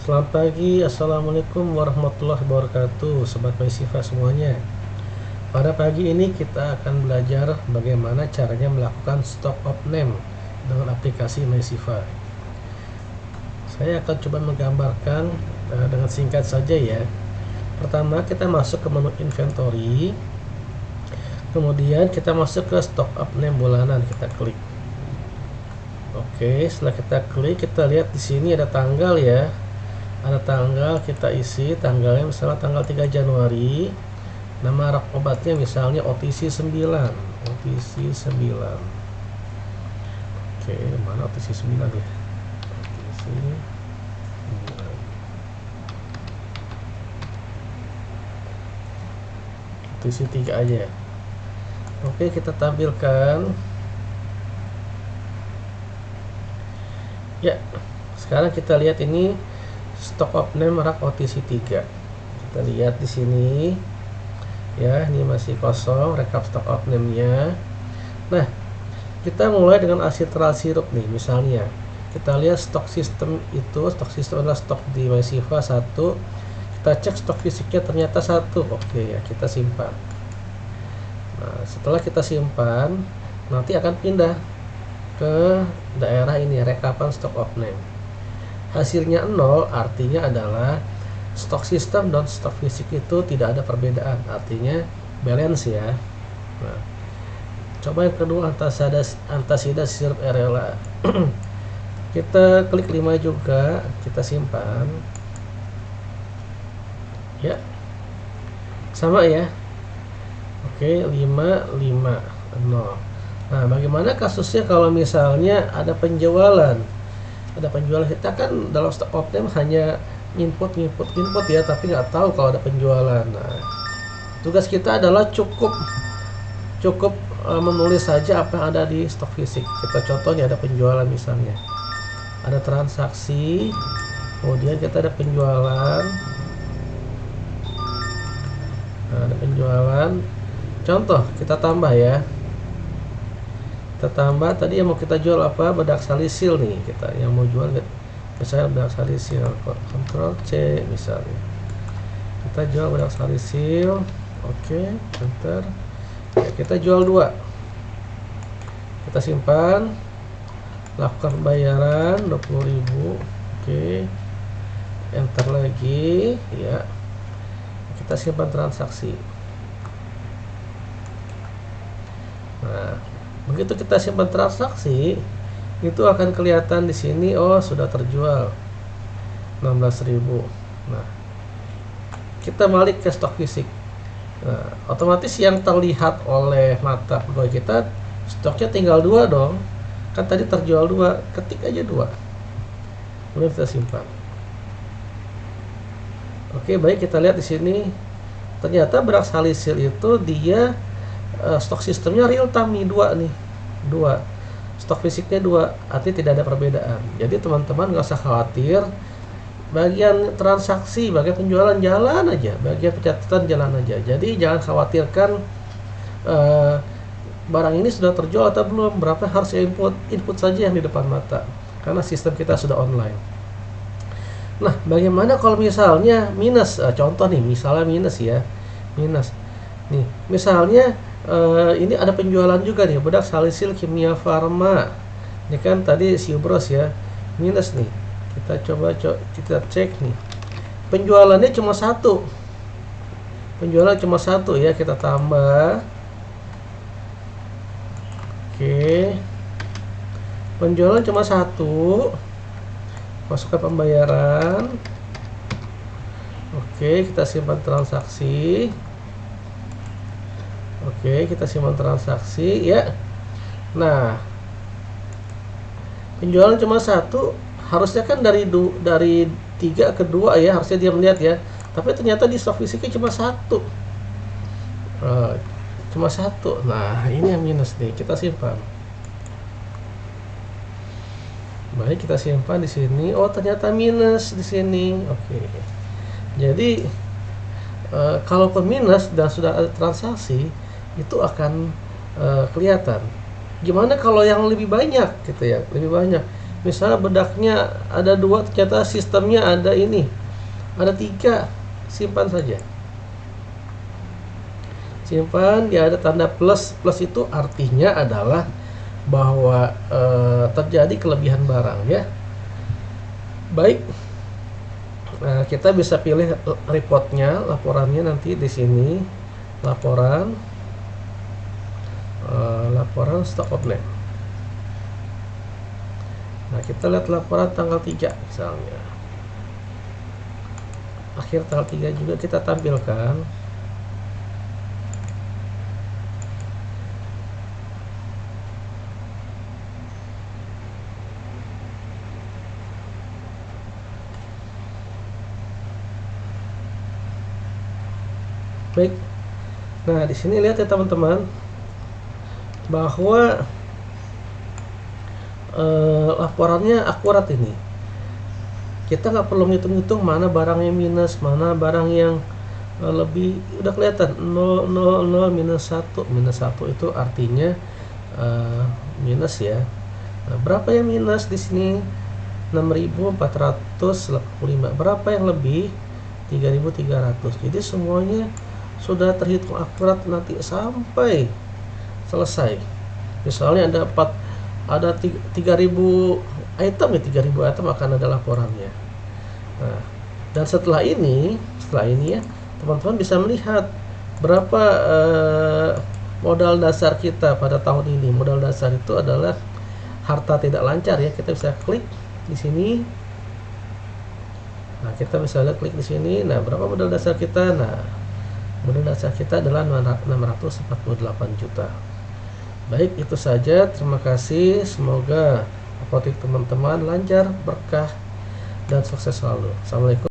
Selamat pagi, Assalamualaikum warahmatullahi wabarakatuh, Sobat MySiva semuanya. Pada pagi ini kita akan belajar bagaimana caranya melakukan stock of name dengan aplikasi MySiva. Saya akan coba menggambarkan dengan singkat saja ya. Pertama kita masuk ke menu inventory, kemudian kita masuk ke stock of name bulanan, kita klik. Oke, setelah kita klik kita lihat di sini ada tanggal ya. Ada tanggal, kita isi tanggalnya misalnya tanggal 3 Januari. Nama rak obatnya misalnya OTC 9. OTC 9. Oke, mana OTC 9 ya? OTC 9. OTC 3 aja. Oke, kita tampilkan. Ya, sekarang kita lihat ini stock of name rak OTC 3. Kita lihat di sini ya, ini masih kosong rekap stock of name-nya. Nah, kita mulai dengan acetral sirup nih misalnya. Kita lihat stok sistem itu, stok sistem adalah stok di MySiva 1. Kita cek stok fisiknya ternyata 1. Oke ya, kita simpan. Nah, setelah kita simpan, nanti akan pindah ke daerah ini rekapan stock of name. Hasilnya 0 artinya adalah stok sistem dan stok fisik itu tidak ada perbedaan, artinya balance ya. Nah, coba yang kedua antasida sirup areola. Kita klik 5 juga, kita simpan ya, sama ya. Oke, 5 5 0. Nah, bagaimana kasusnya kalau misalnya ada penjualan? Ada penjualan, kita kan dalam stock of name hanya input ya, tapi nggak tahu kalau ada penjualan. Nah, tugas kita adalah cukup menulis saja apa yang ada di stok fisik. Kita contohnya ada penjualan misalnya, ada transaksi, kemudian kita ada penjualan. Nah, ada penjualan. Contoh kita tambah ya. Kita tambah tadi yang mau kita jual apa, bedak salisil nih, kita yang mau jual misalnya bedak salisil, Ctrl C misalnya, kita jual bedak salisil. Oke, enter ya, kita jual 2, kita simpan, lakukan pembayaran 20.000. Oke, enter lagi ya, kita simpan transaksi. Nah, begitu kita simpan transaksi, itu akan kelihatan di sini, oh sudah terjual 16.000. Nah, kita balik ke stok fisik. Nah, otomatis yang terlihat oleh mata pegawai kita, stoknya tinggal 2 dong. Kan tadi terjual 2, ketik aja 2. Kemudian kita simpan. Oke, baik, kita lihat di sini. Ternyata bedak salisil itu dia stok sistemnya real time nih, 2 nih, 2 stok fisiknya 2, artinya tidak ada perbedaan. Jadi teman-teman nggak usah khawatir, bagian transaksi, bagian penjualan jalan aja, bagian pencatatan jalan aja. Jadi jangan khawatirkan barang ini sudah terjual atau belum, berapa harus input saja yang di depan mata, karena sistem kita sudah online. Nah, bagaimana kalau misalnya minus? Contoh nih, misalnya minus ya, minus nih, misalnya ini ada penjualan juga nih, bedak salisil kimia farma. Ini kan tadi Siubros ya, minus nih. Kita coba kita cek nih. Penjualannya cuma 1. Penjualan cuma 1 ya, kita tambah. Oke. Penjualan cuma 1. Masukkan pembayaran. Oke, kita simpan transaksi. Oke, kita simpan transaksi ya. Nah, penjualan cuma 1, harusnya kan dari 3 ke 2 ya, harusnya dia melihat ya. Tapi ternyata di stok fisiknya cuma 1. Cuma 1. Nah, ini yang minus nih, kita simpan. Baik, kita simpan di sini. Oh, ternyata minus di sini. Oke. Jadi kalaupun minus dan sudah ada transaksi, itu akan kelihatan. Gimana kalau yang lebih banyak gitu ya, lebih banyak? Misalnya bedaknya ada 2, ternyata sistemnya ada ini, ada 3, simpan saja. Simpan, dia ada tanda plus. Plus itu artinya adalah bahwa terjadi kelebihan barang ya. Baik, kita bisa pilih reportnya, laporannya nanti di sini, laporan stock option. Nah, kita lihat laporan tanggal 3 misalnya. Akhir tanggal 3 juga kita tampilkan. Baik. Nah, di sini lihat ya teman-teman, bahwa laporannya akurat ini. Kita nggak perlu ngitung-ngitung mana barang yang minus, mana barang yang lebih. Udah kelihatan 0, 0, 0, minus 1. Minus 1 itu artinya minus ya. Nah, berapa yang minus di sini? 6.485. Berapa yang lebih? 3.300. Jadi semuanya sudah terhitung akurat nanti sampai selesai. Misalnya ada 3.000 item ya, 3.000 item akan ada laporannya. Nah, dan setelah ini ya, teman-teman bisa melihat berapa modal dasar kita pada tahun ini. Modal dasar itu adalah harta tidak lancar ya. Kita bisa klik di sini. Nah, kita bisa klik di sini. Nah, berapa modal dasar kita? Nah, modal dasar kita adalah 648 juta. Baik, itu saja. Terima kasih. Semoga apotek teman-teman lancar, berkah, dan sukses selalu. Assalamualaikum.